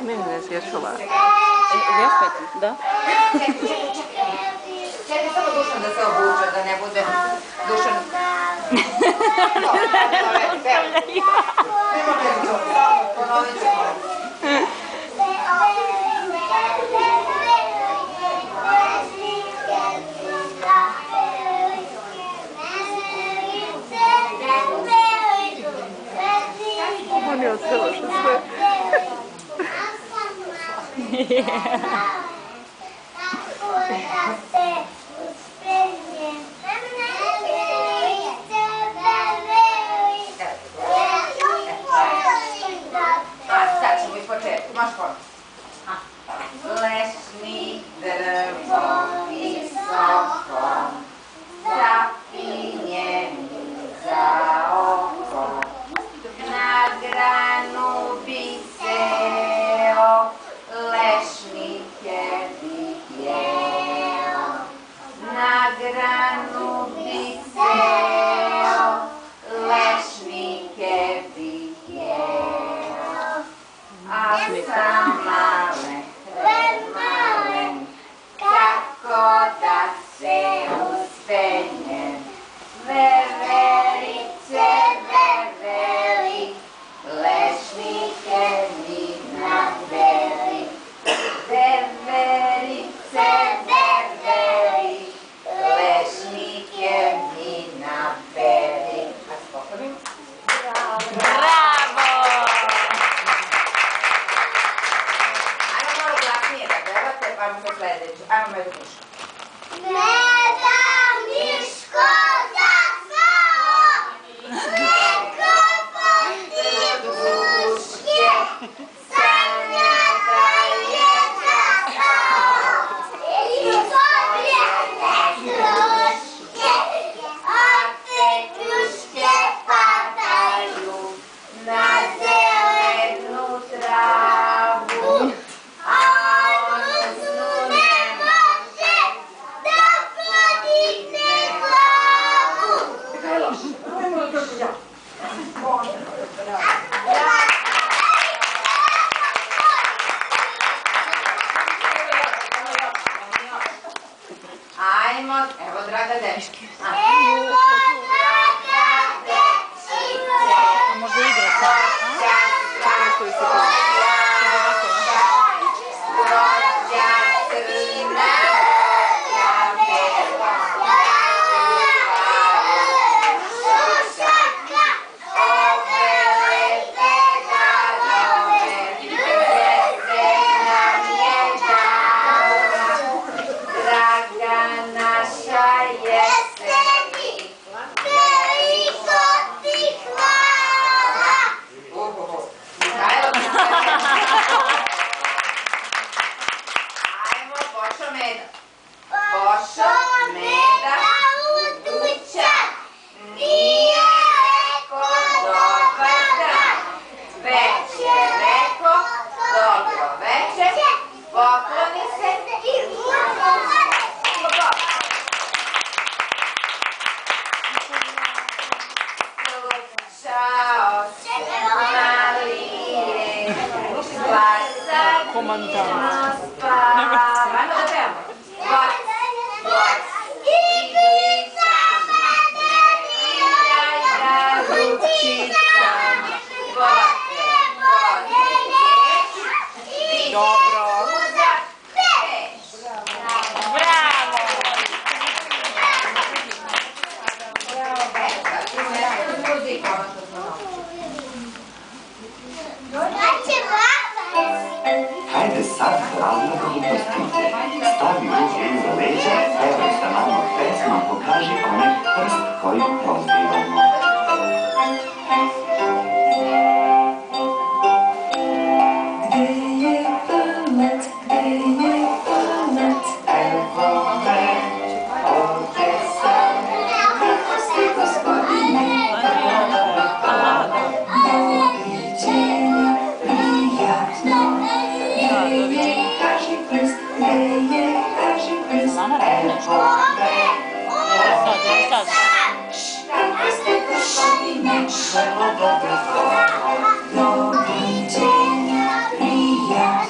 meni ne sječula. Opet, da. Čekaj samo Dušan da se obuče, da ne bude Dušan... Ponovit ćemo. On je odselaša sve. Sad ćemo iz početka, možeš ponovno. Lešni drvo visoko, zapinje mi za oko, na granu bi seo, lešnike bi jeo, na granu bi seo, lešnike bi jeo, a sam malen, malen, kako da se uspenjem, veverice, veveri, lešnike mi naberi, veverice, veveri, lešnike mi naberi. A spokojim? Bravo! Ajmo malo glasnije da pevate, pa mu se sledeću. Ajmo Medo Miško. Meda Miško zasao, neko poti duške, sanja da je zasao, i pobjene kruške, a te kruške padaju na zelenu travu, a on znu ne može da podigne glavu. Ajmo, evo draga dečki. Evo draga dečice, Može igrati. rođa crna, rođa bela, šušaka, ovele te darove, presek nam je dala, draga naša jeseni, veliko ti hvala. Mihajlo, ajmo, pošo Meda. Pošo Meda u dućan, nije reko dobar dan, već je reko dobro veče, pokloni se i Čao se malije, glasa Komandant. spava. Ajmo da pevamo. Boc, boc, igricama, igraj da ručicama, bote, bote, ješ, ide Dobro. uza peć. Bravo! Muzik, ono što smo Znači, baba. Hajde sad, razlogom stiže. Stavi ruke iza leđa, pevaj sa nama pesmu, pokaži onaj prst koji prozdiramo. Gde je pamet, evo me, ovdje sam, kako ste gospodine, doviđenja, prijatno, gde je, kaži prst, evo me, Sad. kako ste gospodine, vrlo dobro, doviđenja, prijatno.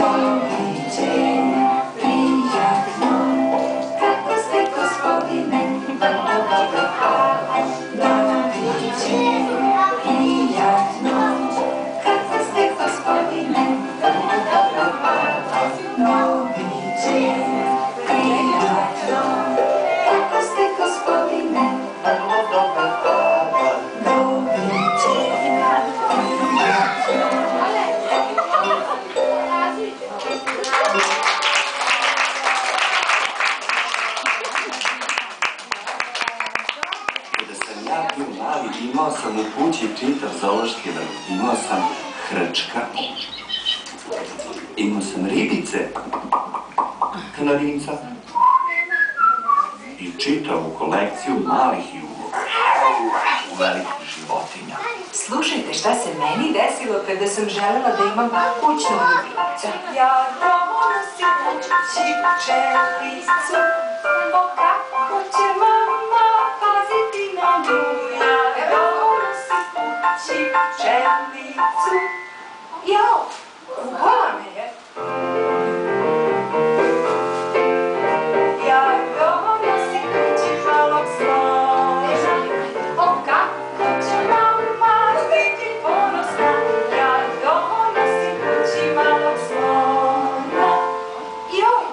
Doviđenja, prijatno. Kako ste, gospodine? Vrlo dobro, hvala. Doviđenja, prijatno. Kako ste, gospodine? Vrlo dobro, hvala. Doviđenja, prijatno. Kako ste, gospodine? Vrlo dobro, hvala. Doviđenja, prijatno. Kada sam ja bio mali, imao sam u kući čitav zoološki vrt. Imao sam hrčka, imao sam ribice, kanarinca i čitavu kolekciju malih i velikih životinja. Slušajte, šta se meni desilo kada sam želela da imam kućnog ljubimca. Ja donosim kući pčelicu, o kako će mama paziti na nju. Ja donosim kući pčelicu. Jao, ubola me je. Ja donosim kući malog slona, o kako će mama biti ponosna. Ja donosim kući malog slona. Joj,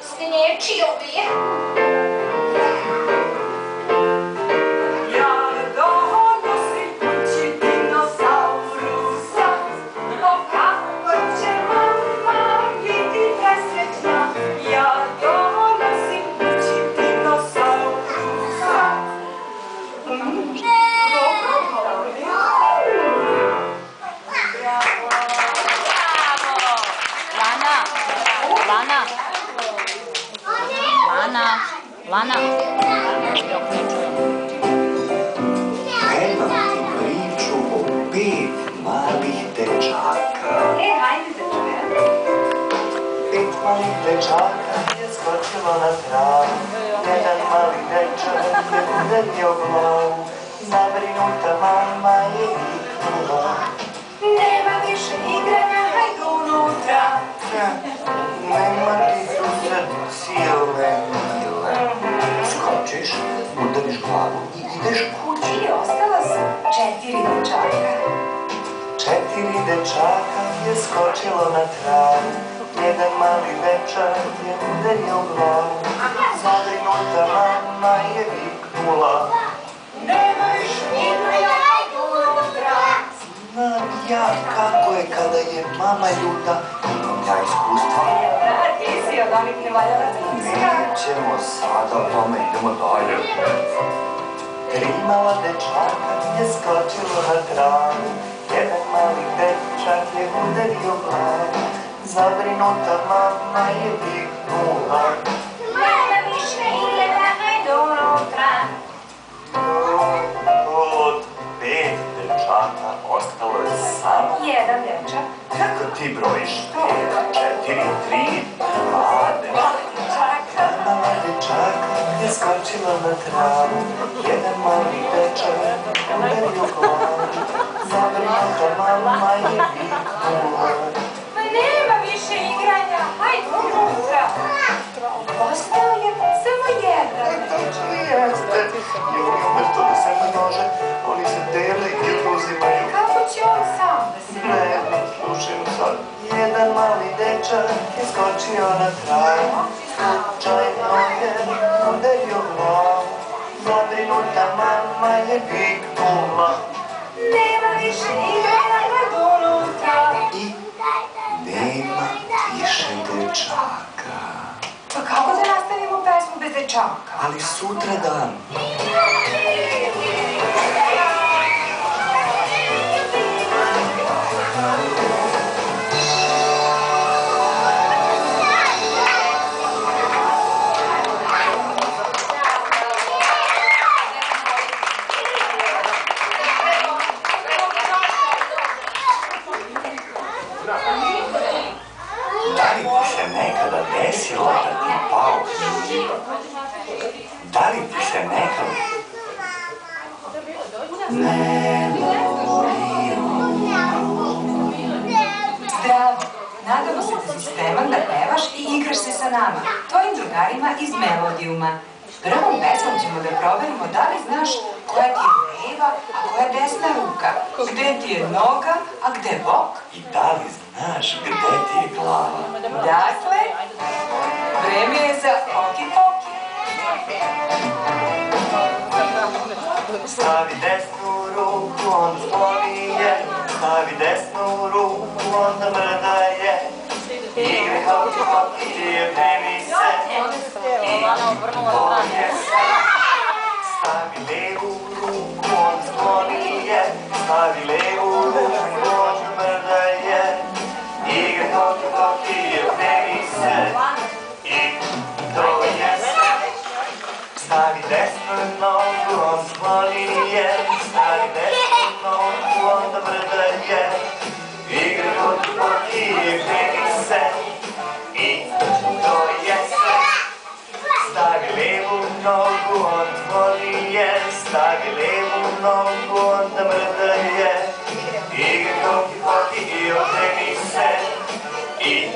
sniječio bi je. Ja donosim kući dinosaurusa, o kako će mama biti presrećna. Ja donosim kući dinosaurusa. Lana. Imam ti priču o 5 malih dečaka. Hajde da čujem. 5 malih dečaka je skočilo na travu. Jedan mali dečak je udario glavu. Zabrinuta mama je viknula. Nema više igranja, hajde unutra. Nema ti tu sad cijele mile. Skočiš, udariš glavu i ideš kući. I ostala su 4 dečaka. 4 dečaka je skočilo na travu. Jedan mali dečak je udario glavu. Zabrinuta mama je viknula. Nema više igranja, hajde unutra. Znam ja kako je kada je mama ljuta. Imam ja iskustva. Da, ti si od onih nevaljavaca. Nećemo sada o tome, idemo dalje. 3 mala dečaka je skočilo na travu. Jedan mali dečak je udario glavu. Zabrinuta mama je viknula. Nema više igranja, hajde unutra. Od 5 dečaka ostalo je samo Jedan dečak. kako ti brojiš? 5, 4, 3, 2, Dečaka. mala dečaka je skočila na travu. Jedan mali dečak udario glavu. Zabrinuta mama je viknula. Ma nema više igranja, hajde unutra. Ostao je samo jedan dečak. Jeste, i oni umjesto da se množe, oni se dele i uzimaju. Kako će on sam da se Ne, slušaj sad. Jedan mali dečak je skočio na travu. Slučajno je udario glavu. Zabrinuta mama je viknula. Nema više igranja, hajde unutra. I nema više dečaka. Pa kako da nastavimo pesmu bez dečaka? Ali sutra dan. Da li ti se nekada desilo da ti pao knjiživo? Da li ti se nekada... spreman da pevaš i igraš se sa nama, tvojim drugarima iz Melodijuma. Prvom pesmom ćemo da proverimo da li znaš koja ti je leva, a koja desna ruka, gde ti je noga, a gde bok. I da li znaš gde ti je glava? Dakle, vreme je za oki-poki. Stavi desnu ruku, onda skloni je. Stavi desnu ruku, onda mrdaj je. Igri hoki-poki i okreni se. Lana obrnula strane. Stavi levu ruku, onda skloni je. Stavi levu ruku, onda mrdaj je. Igri hoki-poki i okreni se. I to je sve. Stavi desnu nogu, on skloni je. Stavi desnu nogu, onda mrdaj je. Igri hoki-poki i okreni se. I to je sve. Stavi levu nogu, on skloni je. Stavi levu nogu, onda mrdaj je. Igri hoki-poki i okreni se. I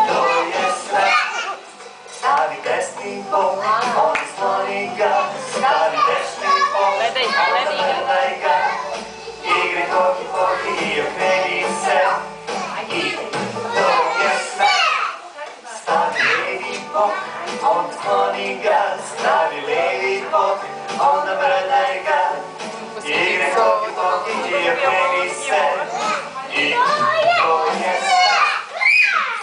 to je sve. Stavi desni bok, on skloni ga. Stavi desni bok, onda mrdaj ga. Igri hoki-poki i okreni se. I to je sve. Stavi levi bok, onda skloni ga. Stavi levi bok, onda mrdaj ga. Igri hoki-poki i okreni se. I to je sve.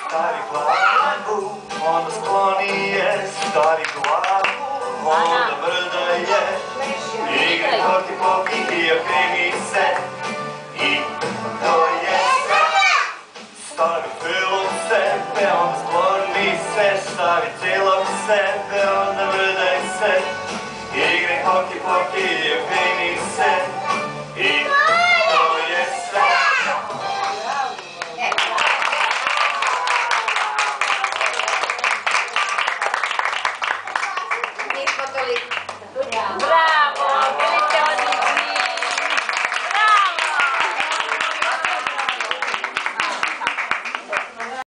Stavi glavu, onda skloni je. Stavi glavu, onda mrdaj je. Igri hoki-poki i okreni se. I to je sve. Stavi celog sebe, onda skloni se. Stavi celog sebe, onda mrdaj se. Igri hoki-poki i okreni se. I